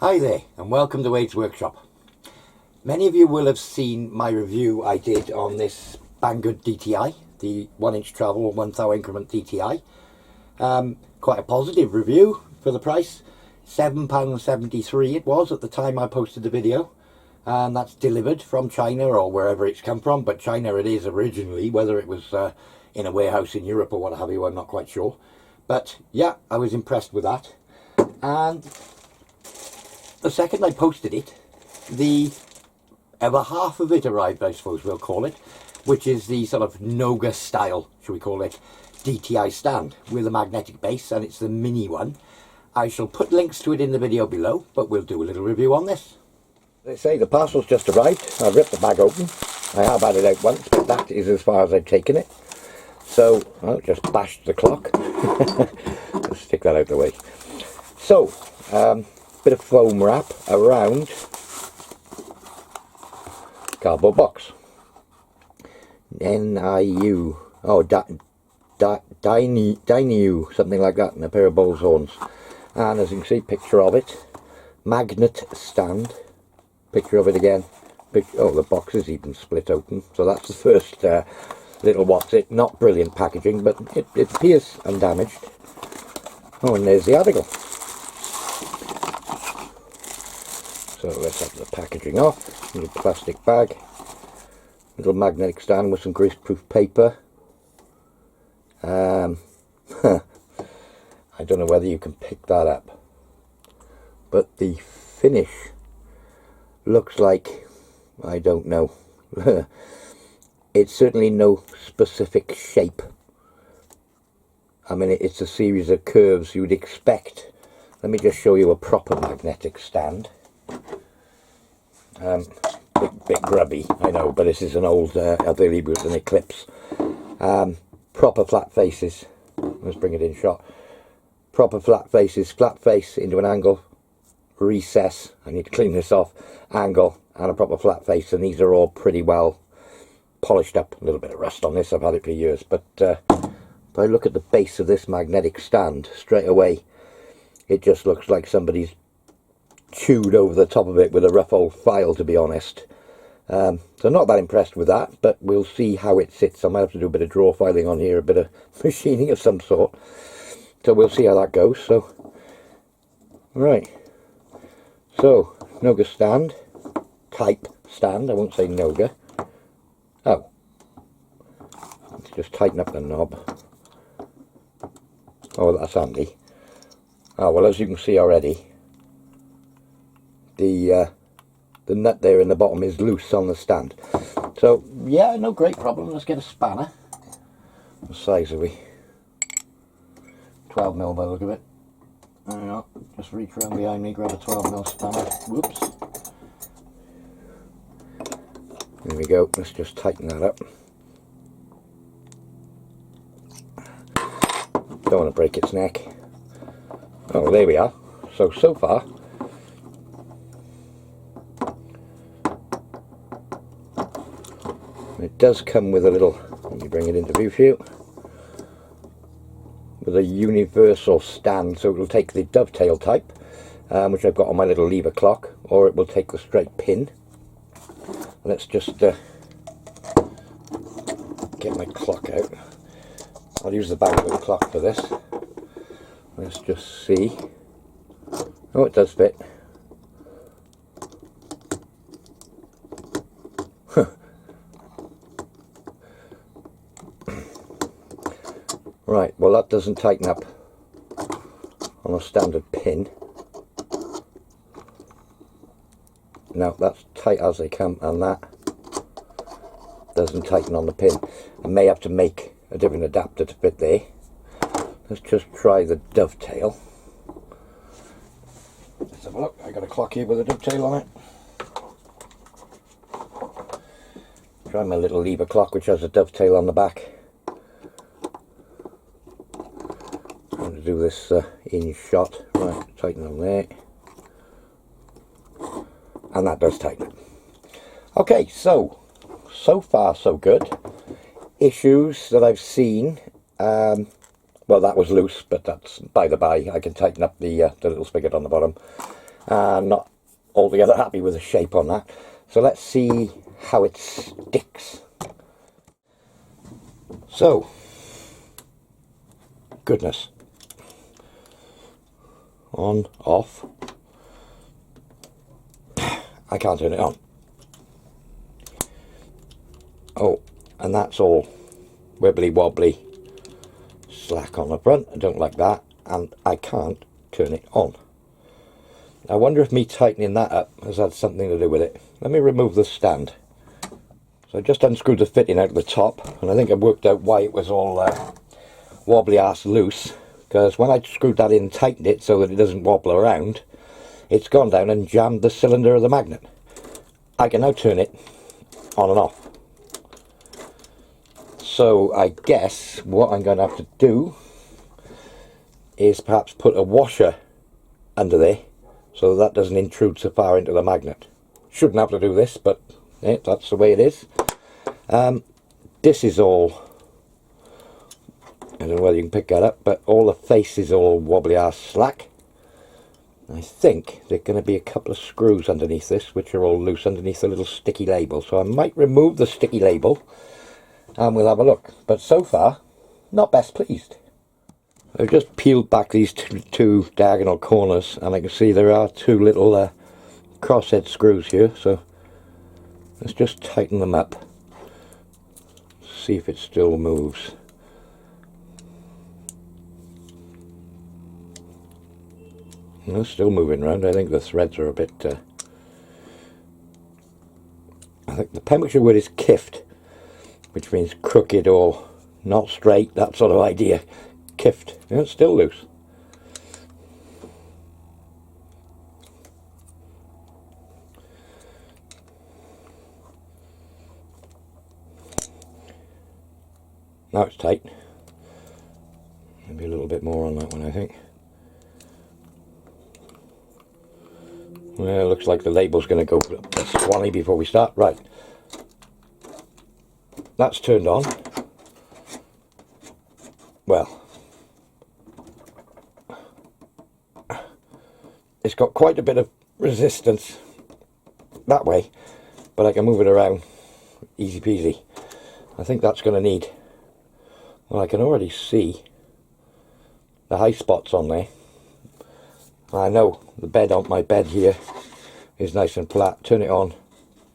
Hi there and welcome to Wade's Workshop. Many of you will have seen my review I did on this Banggood DTI, the 1-inch travel 1 thou increment DTI. Quite a positive review for the price. £7.73 it was at the time I posted the video, and that's delivered from China or wherever it's come from, but China it is originally. Whether it was in a warehouse in Europe or what have you, I'm not quite sure. But yeah, I was impressed with that. And the second I posted it, the other half of it arrived, I suppose we'll call it, which is the sort of Noga style, should we call it, DTI stand with a magnetic base, and it's the mini one. I shall put links to it in the video below, but we'll do a little review on this. They say the parcel's just arrived. I ripped the bag open. I have had it out once, but that is as far as I've taken it. So, I'll just bashed the clock. Let's stick that out the way. So, bit of foam wrap around cardboard box. NIU, oh, Dyniu, something like that, and a pair of bull's horns. And as you can see, picture of it. Magnet stand. Picture of it again. Oh, the box is even split open. So that's the first little what's it. Not brilliant packaging, but it appears undamaged. Oh, and there's the article. So let's have the packaging off. Little plastic bag. Little magnetic stand with some greaseproof paper. I don't know whether you can pick that up, but the finish looks like, I don't know. It's certainly no specific shape. I mean, it's a series of curves you would expect. Let me just show you a proper magnetic stand. Bit grubby, I know, but this is an old Avili with an Eclipse. Proper flat faces. Let's bring it in shot. Proper flat faces, flat face into an angle, recess, I need to clean this off, angle, and a proper flat face, and these are all pretty well polished up. A little bit of rust on this, I've had it for years, but if I look at the base of this magnetic stand, straight away it just looks like somebody's chewed over the top of it with a rough old file, to be honest. So not that impressed with that, but we'll see how it sits. I might have to do a bit of draw filing on here, a bit of machining of some sort. So we'll see how that goes. So, right. So, Noga stand. Type stand. I won't say Noga. Oh. Let's just tighten up the knob. Oh, that's handy. Oh, well, as you can see already, the nut there in the bottom is loose on the stand. So, yeah, no great problem. Let's get a spanner. What size are we? 12mm by the look of it. There we go. Just reach around behind me, grab a 12mm spanner. Whoops. There we go. Let's just tighten that up. Don't want to break its neck. Oh, there we are. So far, it does come with a little, let me bring it into view for you, with a universal stand, so it will take the dovetail type, which I've got on my little lever clock, or it will take the straight pin. Let's just get my clock out. I'll use the Banggood clock for this. Let's just see. Oh, it does fit. Right, well that doesn't tighten up on a standard pin. No, that's tight as they come, and that doesn't tighten on the pin. I may have to make a different adapter to fit there. Let's just try the dovetail. Let's have a look. I got a clock here with a dovetail on it. Try my little lever clock, which has a dovetail on the back. Do this in shot. Right, tighten on there, and that does tighten it. Okay, so far so good. Issues that I've seen, well, that was loose, but that's by the by. I can tighten up the little spigot on the bottom. Not altogether happy with the shape on that. So let's see how it sticks. So, goodness. On, off. I can't turn it on. Oh, and that's all wibbly wobbly slack on the front. I don't like that, and I can't turn it on. I wonder if me tightening that up has had something to do with it. Let me remove the stand. So I just unscrewed the fitting out of the top, and I think I've worked out why it was all wobbly ass loose, because when I screwed that in and tightened it so that it doesn't wobble around, it's gone down and jammed the cylinder of the magnet. I can now turn it on and off. So I guess what I'm going to have to do is perhaps put a washer under there so that doesn't intrude so far into the magnet. Shouldn't have to do this, but that's the way it is. This is all, I don't know whether you can pick that up, but all the face is all wobbly ass slack. I think there are going to be a couple of screws underneath this which are all loose underneath the little sticky label, so I might remove the sticky label and we'll have a look. But so far, not best pleased. I've just peeled back these two diagonal corners, and I can see there are two little crosshead screws here, so let's just tighten them up. See if it still moves. No, it's still moving around. I think the threads are a bit... I think the Pembrokeshire word is kift, which means crooked or not straight, that sort of idea. Kift. Yeah, it's still loose. Now it's tight. Maybe a little bit more on that one, I think. Well, it looks like the label's going to go swanny before we start. Right. That's turned on. Well, it's got quite a bit of resistance that way, but I can move it around easy peasy. I think that's going to need... Well, I can already see the high spots on there. I know the bed on my bed here is nice and flat. Turn it on,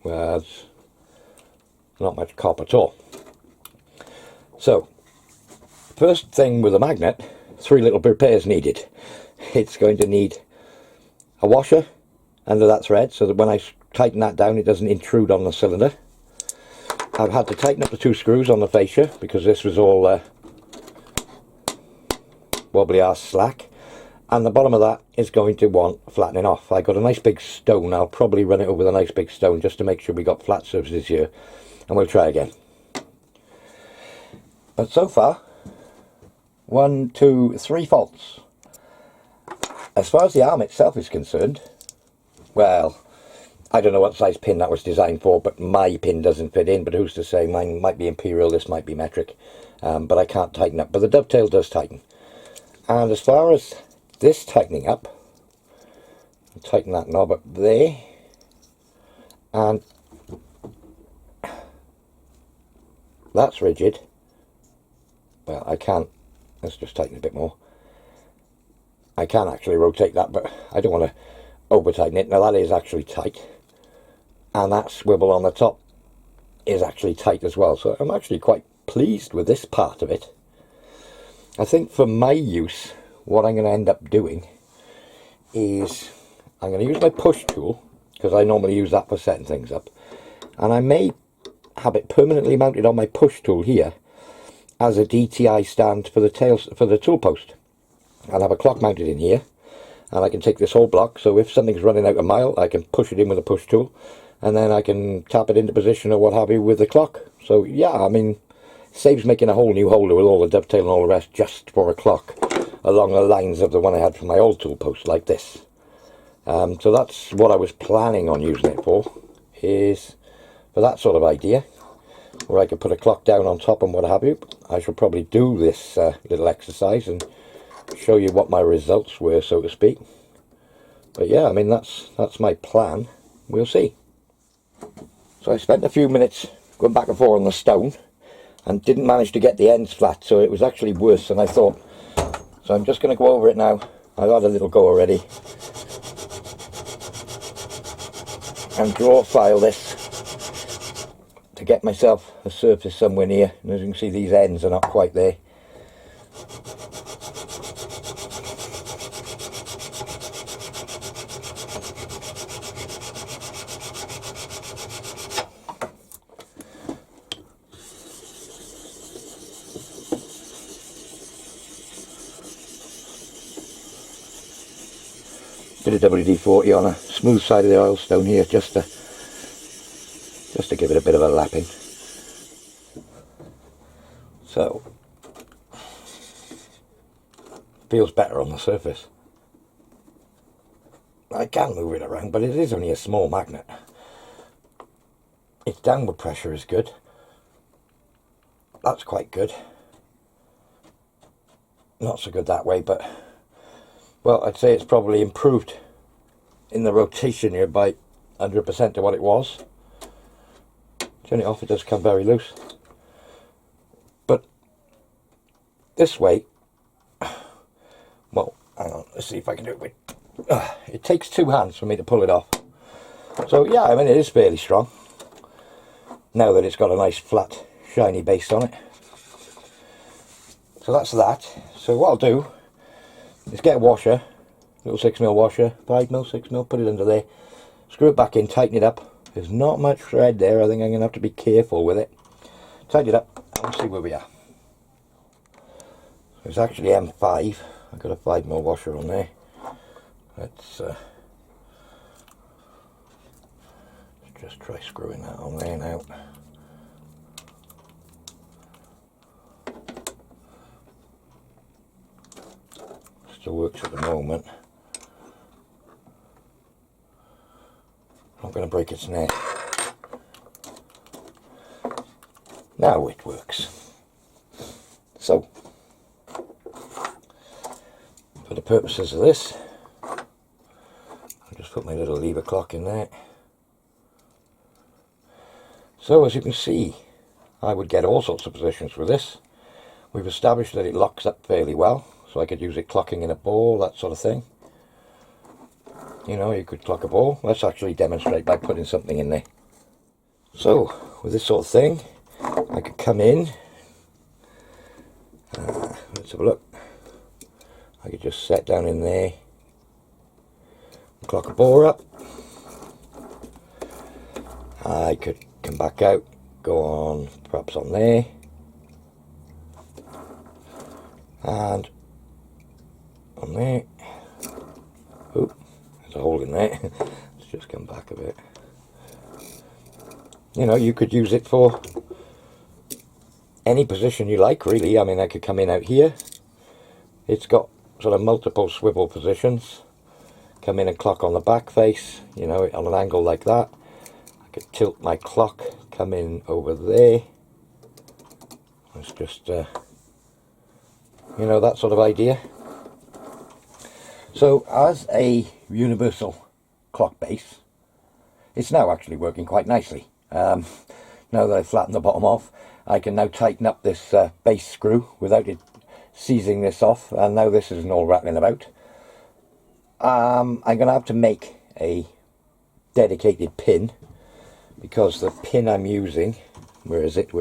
well, there's not much cop at all. So, first thing with the magnet, 3 little repairs needed. It's going to need a washer under that thread so that when I tighten that down it doesn't intrude on the cylinder. I've had to tighten up the 2 screws on the fascia because this was all wobbly ass slack, and the bottom of that is going to want flattening off. I got a nice big stone. I'll probably run it over with a nice big stone just to make sure we got flat surfaces here, and we'll try again. But so far, 1, 2, 3 faults. As far as the arm itself is concerned, well, I don't know what size pin that was designed for, but my pin doesn't fit in, but who's to say? Mine might be imperial, this might be metric, but I can't tighten up, but the dovetail does tighten. And as far as this tightening up, I'll tighten that knob up there, and that's rigid. Well, I can't, let's just tighten a bit more. I can actually rotate that, but I don't want to over tighten it. Now that is actually tight, and that swivel on the top is actually tight as well, so I'm actually quite pleased with this part of it. I think for my use, what I'm going to end up doing is I'm going to use my push tool, because I normally use that for setting things up, and I may have it permanently mounted on my push tool here as a DTI stand for the tool post. I'll have a clock mounted in here, and I can take this whole block, so if something's running out a mile I can push it in with a push tool, and then I can tap it into position or what have you with the clock. So yeah, I mean, saves making a whole new holder with all the dovetail and all the rest just for a clock along the lines of the one I had for my old tool post, like this. So that's what I was planning on using it for, is for that sort of idea, where I could put a clock down on top and what have you. I shall probably do this little exercise and show you what my results were, so to speak. But yeah, I mean, that's my plan. We'll see. So I spent a few minutes going back and forth on the stone and didn't manage to get the ends flat, so it was actually worse than I thought. So I'm just going to go over it now. I've had a little go already. And draw file this to get myself a surface somewhere near. And as you can see, these ends are not quite there. Bit of WD-40 on a smooth side of the oil stone here, just to give it a bit of a lapping. So feels better on the surface. I can move it around, but it is only a small magnet. Its downward pressure is good. That's quite good. Not so good that way, but well, I'd say it's probably improved in the rotation here by 100% to what it was. Turn it off, it does come very loose. But this way, well, hang on, let's see if I can do it with, it takes two hands for me to pull it off. So yeah, I mean, it is fairly strong. Now that it's got a nice flat, shiny base on it. So that's that. So what I'll do is get a washer, little 6mm washer, 5mm, 6mm, put it under there, screw it back in, tighten it up. There's not much thread there, I think I'm going to have to be careful with it. Tighten it up, and we'll see where we are. It's actually M5, I've got a 5mm washer on there. Let's just try screwing that on there now. Still works at the moment. I'm going to break its neck. Now it works. So, for the purposes of this, I'll just put my little lever clock in there. So as you can see, I would get all sorts of positions with this. We've established that it locks up fairly well, so I could use it clocking in a ball, that sort of thing. You know, you could clock a ball. Let's actually demonstrate by putting something in there. So, with this sort of thing, I could come in. Let's have a look. I could just set down in there, clock a ball up. I could come back out, go on, perhaps on there. And on there. Oop, there's a hole in there. Let's just come back a bit. You know, you could use it for any position you like, really. I mean, I could come in out here. It's got sort of multiple swivel positions. Come in and clock on the back face, you know, on an angle like that. I could tilt my clock, come in over there. It's just, you know, that sort of idea. So as a universal clock base, it's now actually working quite nicely. Now that I've flattened the bottom off, I can now tighten up this base screw without it seizing this off, and now this isn't all rattling about. I'm going to have to make a dedicated pin, because the pin I'm using, where is it?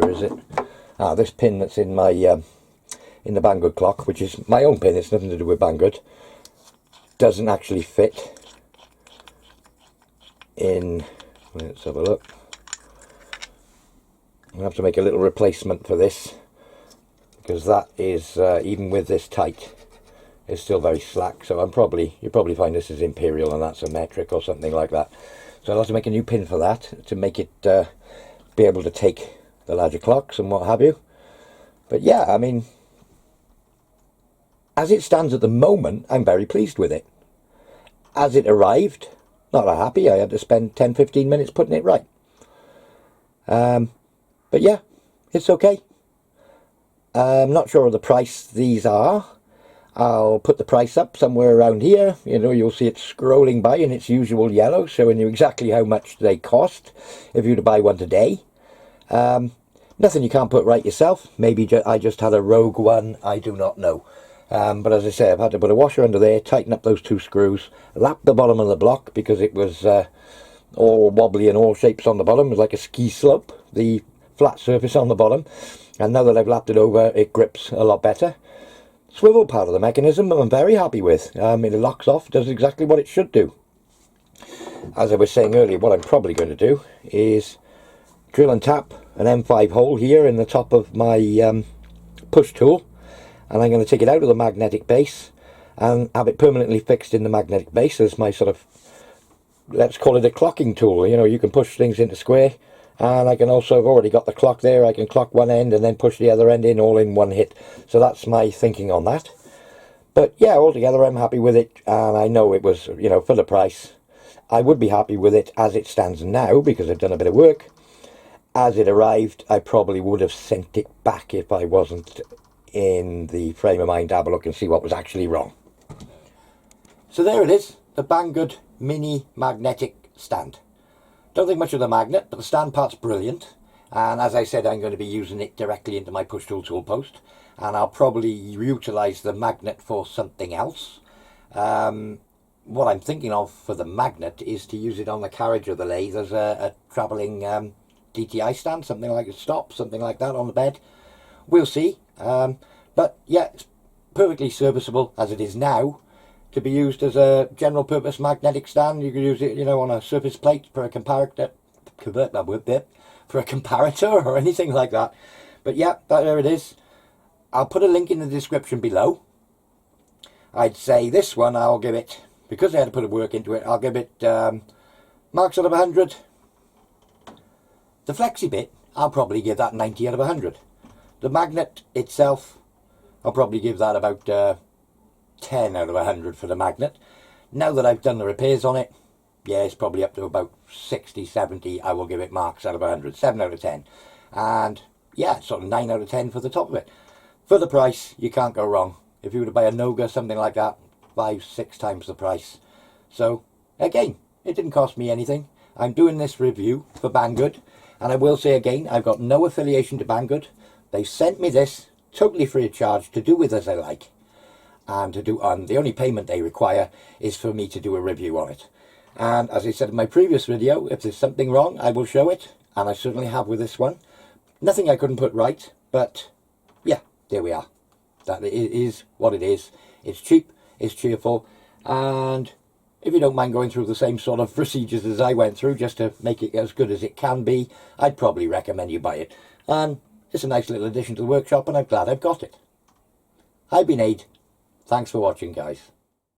This pin that's in my in the Banggood clock, which is my own pin, it's nothing to do with Banggood, doesn't actually fit in. Let's have a look. I'm going to have to make a little replacement for this, because that is, even with this tight, is still very slack. So you'll probably find this is imperial and that's a metric or something like that. So I'll have to make a new pin for that, to make it be able to take the larger clocks and what have you. But yeah, I mean, as it stands at the moment, I'm very pleased with it. As it arrived, not that happy. I had to spend 10-15 minutes putting it right. But yeah, it's okay. I'm not sure of the price these are. I'll put the price up somewhere around here. You know, you'll see it scrolling by in its usual yellow, showing you exactly how much they cost if you were to buy one today. Nothing you can't put right yourself. Maybe I just had a rogue one, I do not know. But as I say, I've had to put a washer under there, tighten up those 2 screws, lap the bottom of the block because it was all wobbly in all shapes on the bottom. It was like a ski slope, the flat surface on the bottom. And now that I've lapped it over, it grips a lot better. Swivel part of the mechanism I'm very happy with. It locks off, does exactly what it should do. As I was saying earlier, what I'm probably going to do is drill and tap an M5 hole here in the top of my push tool, and I'm going to take it out of the magnetic base and have it permanently fixed in the magnetic base as my sort of, let's call it a clocking tool. You know, you can push things into square, and I can also, I've already got the clock there, I can clock one end and then push the other end in all in one hit. So that's my thinking on that. But yeah, altogether I'm happy with it, and I know it was, you know, for the price. I would be happy with it as it stands now because I've done a bit of work. As it arrived, I probably would have sent it back if I wasn't in the frame of mind to have a look and see what was actually wrong. So there it is, the Banggood Mini Magnetic Stand. Don't think much of the magnet, but the stand part's brilliant. And as I said, I'm going to be using it directly into my push tool tool post. And I'll probably utilise the magnet for something else. What I'm thinking of for the magnet is to use it on the carriage of the lathe as a travelling DTI stand, something like a stop, something like that on the bed. We'll see. But yeah, it's perfectly serviceable as it is now. To be used as a general purpose magnetic stand. You could use it, you know, on a surface plate for a comparator, or anything like that. But yeah, there it is. I'll put a link in the description below. I'd say this one I'll give it, because I had to put a work into it, I'll give it marks out of 100. The flexi bit, I'll probably give that 90 out of 100. The magnet itself, I'll probably give that about 10 out of 100 for the magnet. Now that I've done the repairs on it, yeah, it's probably up to about 60, 70. I will give it marks out of 100, 7 out of 10. And yeah, sort of 9 out of 10 for the top of it. For the price, you can't go wrong. If you were to buy a Noga, something like that, 5, 6 times the price. So again, it didn't cost me anything. I'm doing this review for Banggood, and I will say again, I've got no affiliation to Banggood. They sent me this totally free of charge to do with as I like. And to do on the only payment they require is for me to do a review on it. And as I said in my previous video, if there's something wrong, I will show it, and I certainly have with this one. Nothing I couldn't put right, but yeah, there we are. That is what it is. It's cheap, it's cheerful, and if you don't mind going through the same sort of procedures as I went through just to make it as good as it can be, I'd probably recommend you buy it. And it's a nice little addition to the workshop, and I'm glad I've got it. I've been Aid. Thanks for watching, guys.